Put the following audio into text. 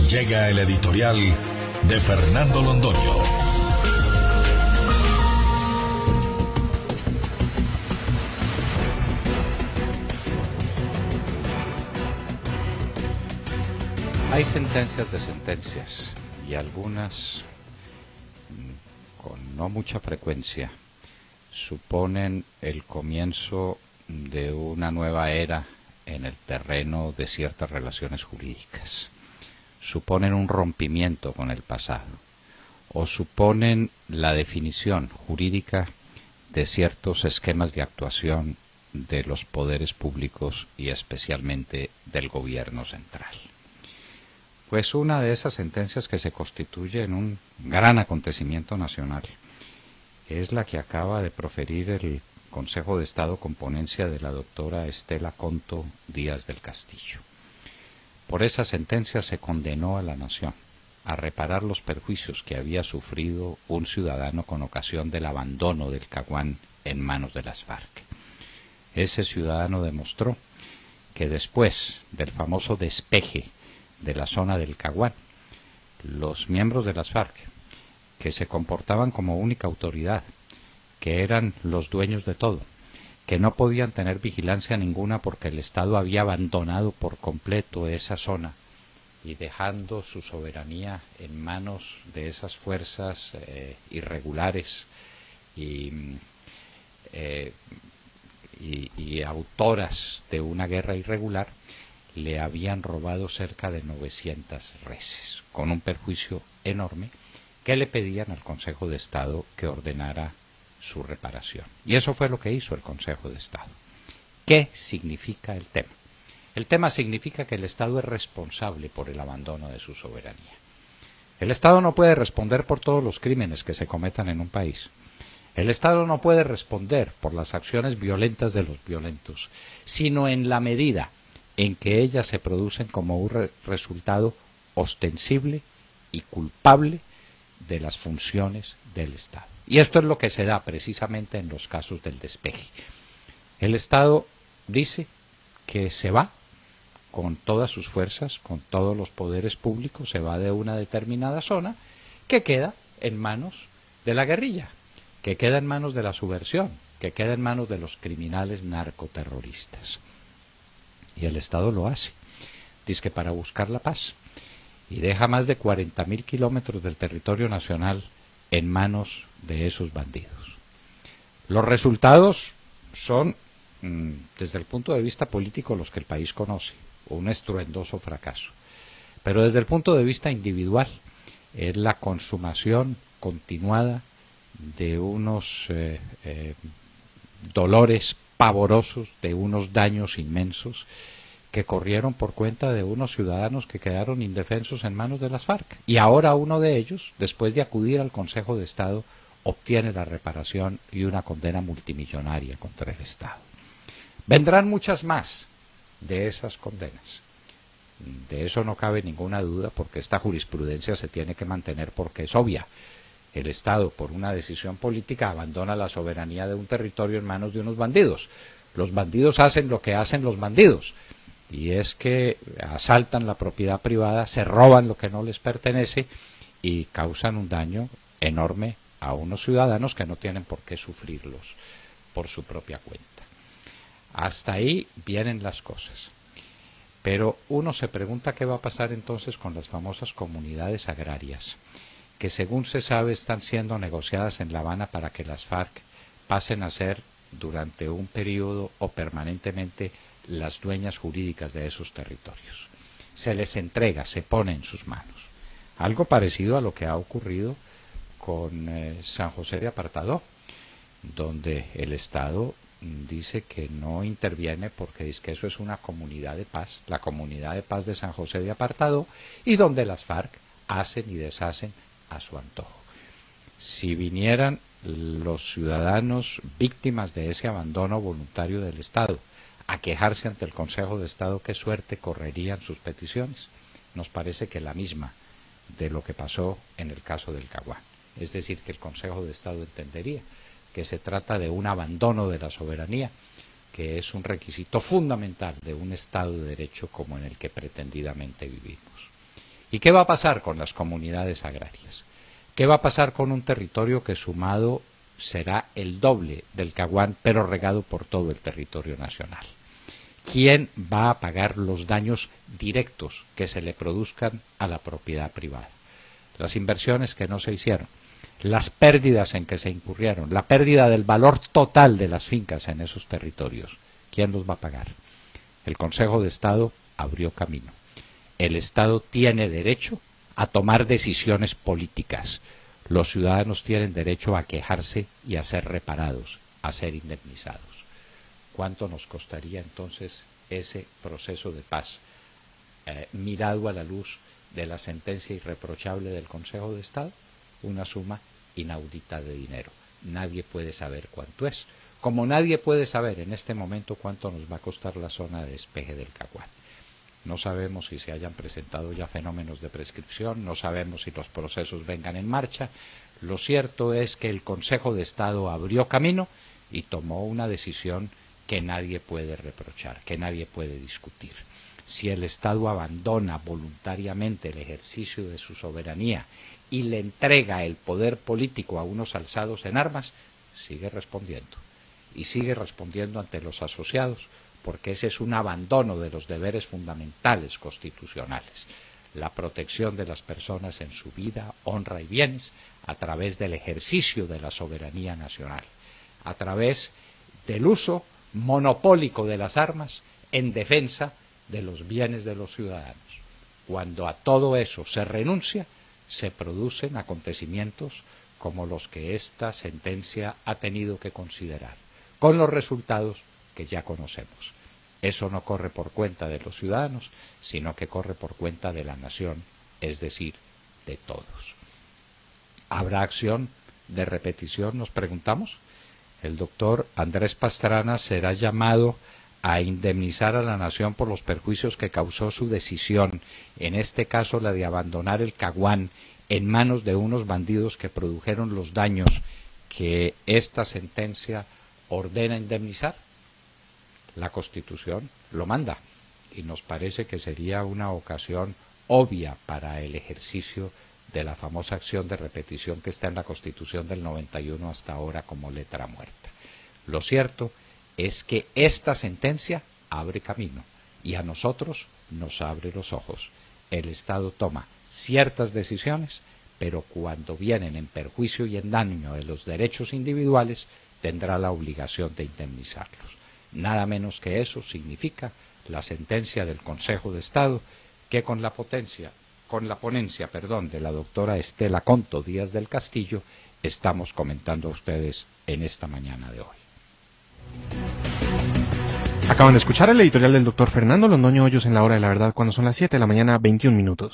Llega el editorial de Fernando Londoño. Hay sentencias de sentencias y algunas con no mucha frecuencia suponen el comienzo de una nueva era en el terreno de ciertas relaciones jurídicas. Suponen un rompimiento con el pasado o suponen la definición jurídica de ciertos esquemas de actuación de los poderes públicos y especialmente del gobierno central. Pues una de esas sentencias que se constituye en un gran acontecimiento nacional es la que acaba de proferir el Consejo de Estado con ponencia de la doctora Estela Conto Díaz del Castillo. Por esa sentencia se condenó a la nación a reparar los perjuicios que había sufrido un ciudadano con ocasión del abandono del Caguán en manos de las FARC. Ese ciudadano demostró que después del famoso despeje de la zona del Caguán, los miembros de las FARC, que se comportaban como única autoridad, que eran los dueños de todo, que no podían tener vigilancia ninguna porque el Estado había abandonado por completo esa zona y dejando su soberanía en manos de esas fuerzas irregulares y autoras de una guerra irregular, le habían robado cerca de 900 reses, con un perjuicio enorme, que le pedían al Consejo de Estado que ordenara su reparación. Y eso fue lo que hizo el Consejo de Estado. ¿Qué significa el tema? El tema significa que el Estado es responsable por el abandono de su soberanía. El Estado no puede responder por todos los crímenes que se cometan en un país. El Estado no puede responder por las acciones violentas de los violentos, sino en la medida en que ellas se producen como un resultado ostensible y culpable de las funciones del Estado. Y esto es lo que se da precisamente en los casos del despeje. El Estado dice que se va con todas sus fuerzas, con todos los poderes públicos, se va de una determinada zona que queda en manos de la guerrilla, que queda en manos de la subversión, que queda en manos de los criminales narcoterroristas. Y el Estado lo hace, dice que para buscar la paz, y deja más de 40.000 kilómetros del territorio nacional en manos de esos bandidos. Los resultados son, desde el punto de vista político, los que el país conoce, un estruendoso fracaso. Pero desde el punto de vista individual, es la consumación continuada de unos dolores pavorosos, de unos daños inmensos que corrieron por cuenta de unos ciudadanos que quedaron indefensos en manos de las FARC. Y ahora uno de ellos, después de acudir al Consejo de Estado, obtiene la reparación y una condena multimillonaria contra el Estado. Vendrán muchas más de esas condenas. De eso no cabe ninguna duda, porque esta jurisprudencia se tiene que mantener porque es obvia. El Estado, por una decisión política, abandona la soberanía de un territorio en manos de unos bandidos. Los bandidos hacen lo que hacen los bandidos, y es que asaltan la propiedad privada, se roban lo que no les pertenece y causan un daño enorme a unos ciudadanos que no tienen por qué sufrirlos por su propia cuenta. Hasta ahí vienen las cosas. Pero uno se pregunta qué va a pasar entonces con las famosas comunidades agrarias, que según se sabe están siendo negociadas en La Habana para que las FARC pasen a ser durante un periodo o permanentemente las dueñas jurídicas de esos territorios. Se les entrega, se pone en sus manos. Algo parecido a lo que ha ocurrido con San José de Apartadó, donde el Estado dice que no interviene porque dice que eso es una comunidad de paz, la comunidad de paz de San José de Apartadó, y donde las FARC hacen y deshacen a su antojo. Si vinieran los ciudadanos víctimas de ese abandono voluntario del Estado a quejarse ante el Consejo de Estado, ¿qué suerte correrían sus peticiones? Nos parece que la misma de lo que pasó en el caso del Caguán. Es decir, que el Consejo de Estado entendería que se trata de un abandono de la soberanía, que es un requisito fundamental de un Estado de Derecho como en el que pretendidamente vivimos. ¿Y qué va a pasar con las comunidades agrarias? ¿Qué va a pasar con un territorio que sumado será el doble del Caguán, pero regado por todo el territorio nacional? ¿Quién va a pagar los daños directos que se le produzcan a la propiedad privada? Las inversiones que no se hicieron, las pérdidas en que se incurrieron, la pérdida del valor total de las fincas en esos territorios. ¿Quién los va a pagar? El Consejo de Estado abrió camino. El Estado tiene derecho a tomar decisiones políticas. Los ciudadanos tienen derecho a quejarse y a ser reparados, a ser indemnizados. ¿Cuánto nos costaría entonces ese proceso de paz mirado a la luz de la sentencia irreprochable del Consejo de Estado? Una suma inaudita de dinero. Nadie puede saber cuánto es, como nadie puede saber en este momento cuánto nos va a costar la zona de despeje del Caguán. No sabemos si se hayan presentado ya fenómenos de prescripción, no sabemos si los procesos vengan en marcha. Lo cierto es que el Consejo de Estado abrió camino y tomó una decisión que nadie puede reprochar, que nadie puede discutir. Si el Estado abandona voluntariamente el ejercicio de su soberanía y le entrega el poder político a unos alzados en armas, sigue respondiendo. Y sigue respondiendo ante los asociados, porque ese es un abandono de los deberes fundamentales constitucionales. La protección de las personas en su vida, honra y bienes, a través del ejercicio de la soberanía nacional, a través del uso monopólico de las armas en defensa de los bienes de los ciudadanos. Cuando a todo eso se renuncia, se producen acontecimientos como los que esta sentencia ha tenido que considerar, con los resultados que ya conocemos. Eso no corre por cuenta de los ciudadanos, sino que corre por cuenta de la nación, es decir, de todos. ¿Habrá acción de repetición?, nos preguntamos. El doctor Andrés Pastrana será llamado a indemnizar a la nación por los perjuicios que causó su decisión, en este caso la de abandonar el Caguán en manos de unos bandidos que produjeron los daños que esta sentencia ordena indemnizar. La Constitución lo manda y nos parece que sería una ocasión obvia para el ejercicio de la famosa acción de repetición que está en la Constitución del 91 hasta ahora como letra muerta. Lo cierto es que esta sentencia abre camino y a nosotros nos abre los ojos. El Estado toma ciertas decisiones, pero cuando vienen en perjuicio y en daño de los derechos individuales, tendrá la obligación de indemnizarlos. Nada menos que eso significa la sentencia del Consejo de Estado, que con la ponencia de la doctora Estela Conto Díaz del Castillo estamos comentando a ustedes en esta mañana de hoy. Acaban de escuchar el editorial del doctor Fernando Londoño Hoyos en La Hora de la Verdad, cuando son las 7 de la mañana, 21 minutos.